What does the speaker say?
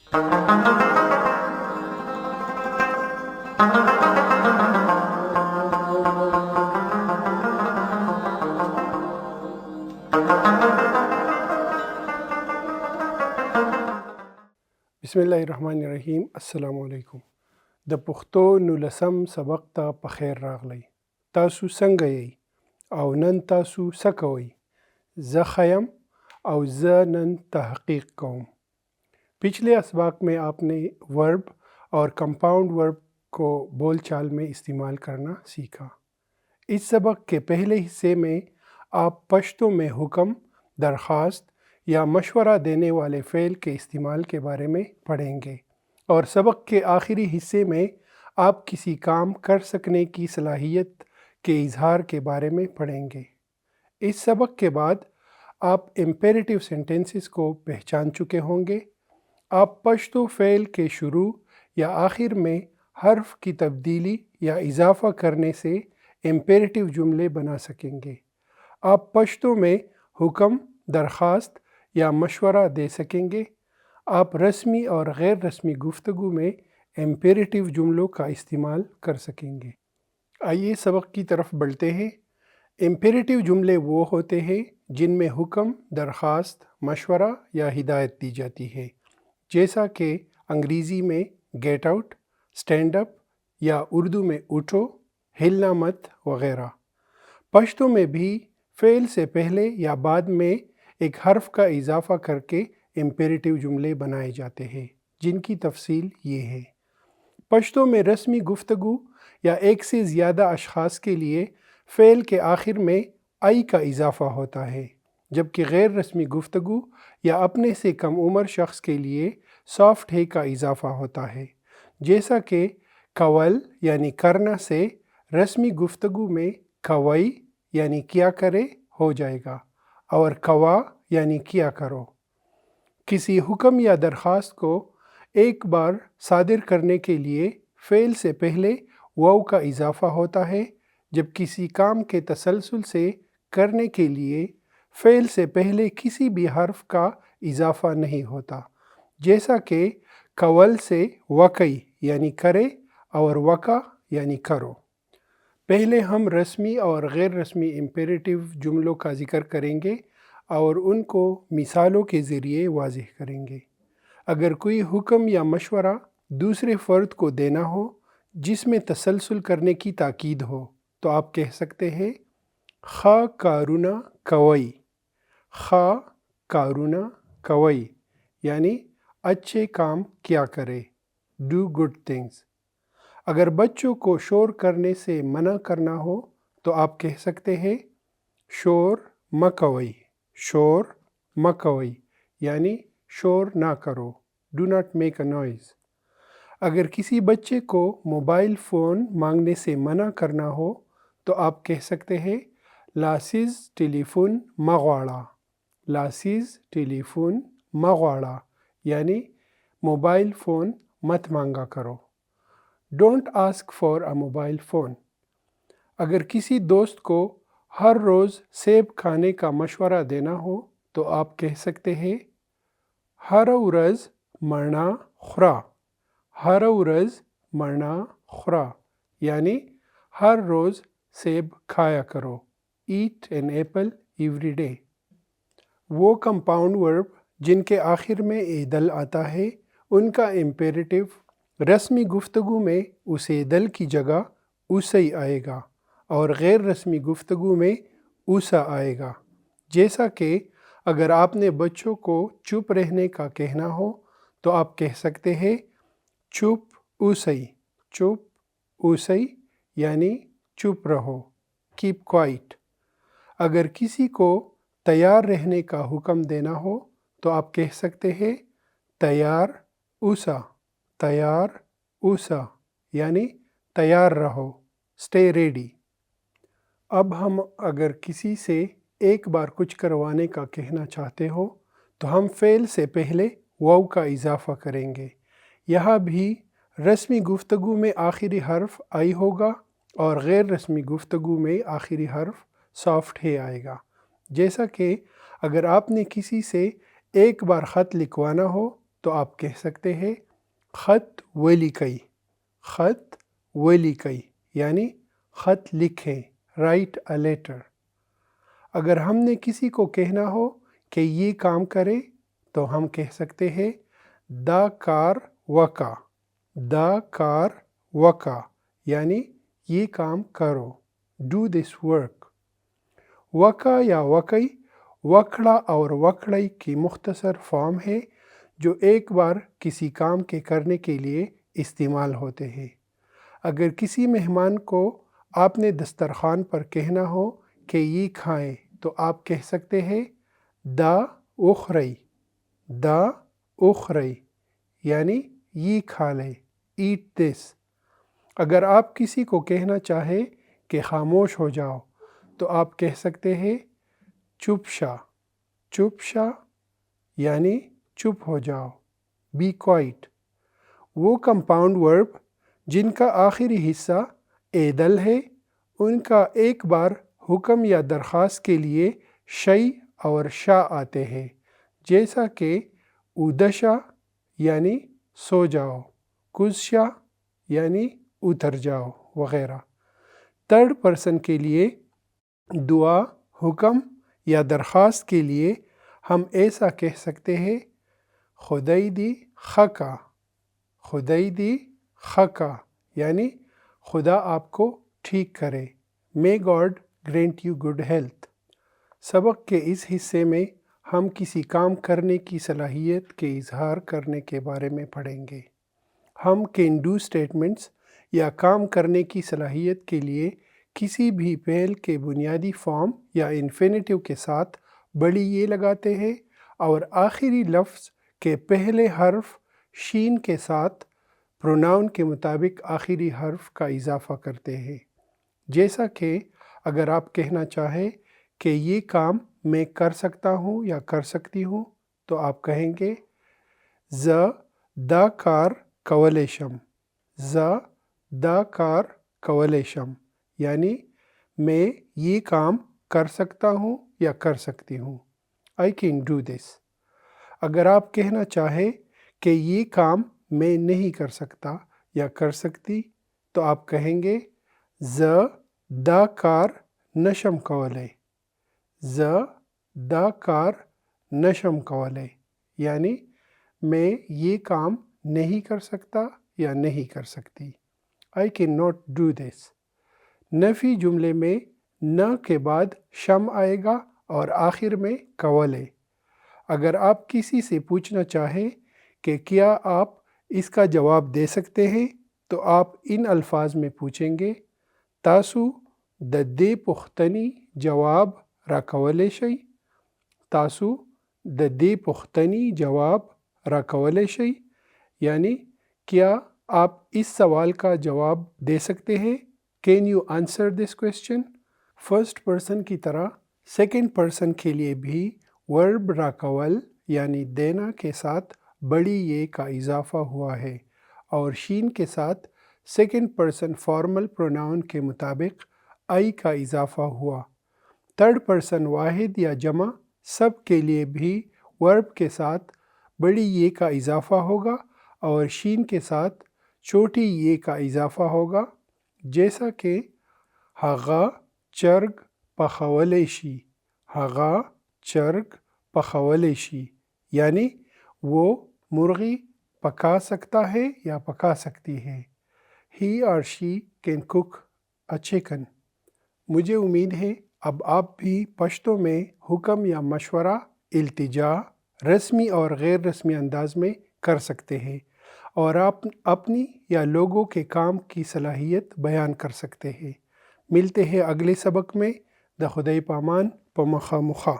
بسم الله الرحمن الرحیم. السلام علیکم. د پښتو 19 سبق ته په خیر راغلی. تاسو څنګه یئ او نن تاسو څه کوئ؟ زه ښه یم او زه نن تحقیق کوم. پچھلے اسباق میں آپ نے ورب اور کمپاؤنڈ ورب کو بول چال میں استعمال کرنا سیکھا. اس سبق کے پہلے حصے میں آپ پشتو میں حکم، درخواست یا مشورہ دینے والے فعل کے استعمال کے بارے میں پڑھیں گے، اور سبق کے آخری حصے میں آپ کسی کام کر سکنے کی صلاحیت کے اظہار کے بارے میں پڑھیں گے. اس سبق کے بعد آپ امپیریٹیو سینٹنسز کو پہچان چکے ہوں گے. آپ پشتو فعل کے شروع یا آخر میں حرف کی تبدیلی یا اضافہ کرنے سے امپیریٹیو جملے بنا سکیں گے. آپ پشتو میں حکم، درخواست یا مشورہ دے سکیں گے. آپ رسمی اور غیر رسمی گفتگو میں امپیریٹیو جملوں کا استعمال کر سکیں گے. آئیے سبق کی طرف بڑھتے ہیں. امپیریٹیو جملے وہ ہوتے ہیں جن میں حکم، درخواست، مشورہ یا ہدایت دی جاتی ہے، جیسا کہ انگریزی میں گیٹ آؤٹ، اسٹینڈ اپ، یا اردو میں اٹھو، ہلنا مت وغیرہ. پشتو میں بھی فعل سے پہلے یا بعد میں ایک حرف کا اضافہ کر کے امپیریٹیو جملے بنائے جاتے ہیں، جن کی تفصیل یہ ہے. پشتو میں رسمی گفتگو یا ایک سے زیادہ اشخاص کے لیے فعل کے آخر میں آئی کا اضافہ ہوتا ہے، جبکہ غیر رسمی گفتگو یا اپنے سے کم عمر شخص کے لیے سافٹ ہے کا اضافہ ہوتا ہے، جیسا کہ کول یعنی کرنا سے رسمی گفتگو میں کوئی یعنی کیا کرے ہو جائے گا، اور کوا یعنی کیا کرو. کسی حکم یا درخواست کو ایک بار صادر کرنے کے لیے فعل سے پہلے واو کا اضافہ ہوتا ہے، جب کسی کام کے تسلسل سے کرنے کے لیے فعل سے پہلے کسی بھی حرف کا اضافہ نہیں ہوتا، جیسا کہ کول سے وکئی یعنی کرے اور وکا یعنی کرو. پہلے ہم رسمی اور غیر رسمی امپیریٹیو جملوں کا ذکر کریں گے اور ان کو مثالوں کے ذریعے واضح کریں گے. اگر کوئی حکم یا مشورہ دوسرے فرد کو دینا ہو جس میں تسلسل کرنے کی تاکید ہو تو آپ کہہ سکتے ہیں خواہ کارونا کوئی. خواہ کارونا کوئی یعنی اچھے کام کیا کرے، ڈو گڈ تھنگس. اگر بچوں کو شور کرنے سے منع کرنا ہو تو آپ کہہ سکتے ہیں شور مکوئی. شور مکوئی یعنی شور نہ کرو، do not make a noise. اگر کسی بچے کو موبائل فون مانگنے سے منع کرنا ہو تو آپ کہہ سکتے ہیں لاسیز ٹیلی فون مغواڑا. لاسیز ٹیلی فون مغواڑا یعنی موبائل فون مت مانگا کرو، don't ask for a mobile phone. اگر کسی دوست کو ہر روز سیب کھانے کا مشورہ دینا ہو تو آپ کہہ سکتے ہیں ہر ورځ مڼه خوره. ہر ورځ مڼه خوره یعنی ہر روز سیب کھایا کرو، eat an apple every day. وہ کمپاؤنڈ ورب جن کے آخر میں ایدل آتا ہے ان کا امپیریٹیو رسمی گفتگو میں اس ایدل کی جگہ اسئی آئے گا اور غیر رسمی گفتگو میں اسا آئے گا. جیسا کہ اگر آپ نے بچوں کو چپ رہنے کا کہنا ہو تو آپ کہہ سکتے ہیں چپ اوسئی. چپ اوسئی یعنی چپ رہو، کیپ کوائٹ. اگر کسی کو تیار رہنے کا حکم دینا ہو تو آپ کہہ سکتے ہیں تیار اوسا. تیار اوسا یعنی تیار رہو، اسٹے ریڈی. اب ہم اگر کسی سے ایک بار کچھ کروانے کا کہنا چاہتے ہو تو ہم فعل سے پہلے واو کا اضافہ کریں گے. یہاں بھی رسمی گفتگو میں آخری حرف آئی ہوگا اور غیر رسمی گفتگو میں آخری حرف سافٹ ہے آئے گا. جیسا کہ اگر آپ نے کسی سے ایک بار خط لکھوانا ہو تو آپ کہہ سکتے ہیں خط ولیکئی، خط ولیکئی یعنی خط لکھیں، رائٹ اے لیٹر۔ اگر ہم نے کسی کو کہنا ہو کہ یہ کام کرے تو ہم کہہ سکتے ہیں دا کار وکا، دا کار وکا یعنی یہ کام کرو، ڈو دس ورک۔ وکا یا وکئی وکڑا اور وکڑئی کی مختصر فارم ہے جو ایک بار کسی کام کے کرنے کے لیے استعمال ہوتے ہیں۔ اگر کسی مہمان کو آپ نے دسترخوان پر کہنا ہو کہ یہ کھائیں تو آپ کہہ سکتے ہیں دا اخرئی، دا اخرئی یعنی یہ کھا لے، ایٹ دس۔ اگر آپ کسی کو کہنا چاہیں کہ خاموش ہو جاؤ تو آپ کہہ سکتے ہیں چپ شا، چپ شا یعنی چپ ہو جاؤ، بی کوائٹ۔ وہ کمپاؤنڈ ورب جن کا آخری حصہ ایدل ہے ان کا ایک بار حکم یا درخواست کے لیے شئی اور شا آتے ہیں، جیسا کہ ادشا یعنی سو جاؤ، کزشا یعنی اتر جاؤ وغیرہ۔ تھرڈ پرسن کے لیے دعا، حکم یا درخواست کے لیے ہم ایسا کہہ سکتے ہیں خدای دی خکا، خدای دی خکا یعنی خدا آپ کو ٹھیک کرے، may God granite you good health. سبق کے اس حصے میں ہم کسی کام کرنے کی صلاحیت کے اظہار کرنے کے بارے میں پڑھیں گے۔ ہم کین ڈو سٹیٹمنٹس یا کام کرنے کی صلاحیت کے لیے کسی بھی فعل کے بنیادی فارم یا انفینیٹیو کے ساتھ بڑی یہ لگاتے ہیں اور آخری لفظ کے پہلے حرف شین کے ساتھ پروناؤن کے مطابق آخری حرف کا اضافہ کرتے ہیں۔ جیسا کہ اگر آپ کہنا چاہیں کہ یہ کام میں کر سکتا ہوں یا کر سکتی ہوں تو آپ کہیں گے ز دا کار کولیشم، ز دا کار کولیشم یعنی میں یہ کام کر سکتا ہوں یا کر سکتی ہوں، آئی کین ڈو دس۔ اگر آپ کہنا چاہیں کہ یہ کام میں نہیں کر سکتا یا کر سکتی تو آپ کہیں گے ز دا کار نشم کولے، ز دا کار نشم کولے یعنی میں یہ کام نہیں کر سکتا یا نہیں کر سکتی، I can not do this. نفی جملے میں نہ کے بعد شم آئے گا اور آخر میں کولے۔ اگر آپ کسی سے پوچھنا چاہیں کہ کیا آپ اس کا جواب دے سکتے ہیں تو آپ ان الفاظ میں پوچھیں گے تاسو د دې پوښتنې جواب راکولی شئ، تاسو د دې پوښتنې جواب راکولی شئ یعنی کیا آپ اس سوال کا جواب دے سکتے ہیں، can you answer this question. First person کی طرح سیکنڈ پرسن کے لیے بھی ورب راکول یعنی دینا کے ساتھ بڑی یہ کا اضافہ ہوا ہے اور شین کے ساتھ سیکنڈ پرسن فارمل پروناؤن کے مطابق آئی کا اضافہ ہوا۔ تھرڈ پرسن واحد یا جمع سب کے لیے بھی ورب کے ساتھ بڑی یہ کا اضافہ ہوگا اور شین کے ساتھ چھوٹی یہ کا اضافہ ہوگا، جیسا کہ ہغا چرگ پخولی شی، ہغا چرگ پخولی شی یعنی وہ مرغی پکا سکتا ہے یا پکا سکتی ہے، ہی اور she can coke a chicken. مجھے امید ہے اب آپ بھی پشتو میں حکم یا مشورہ، التجا رسمی اور غیر رسمی انداز میں کر سکتے ہیں اور آپ اپنی یا لوگوں کے کام کی صلاحیت بیان کر سکتے ہیں۔ ملتے ہیں اگلے سبق میں، د خدای پامان په مخه مخه۔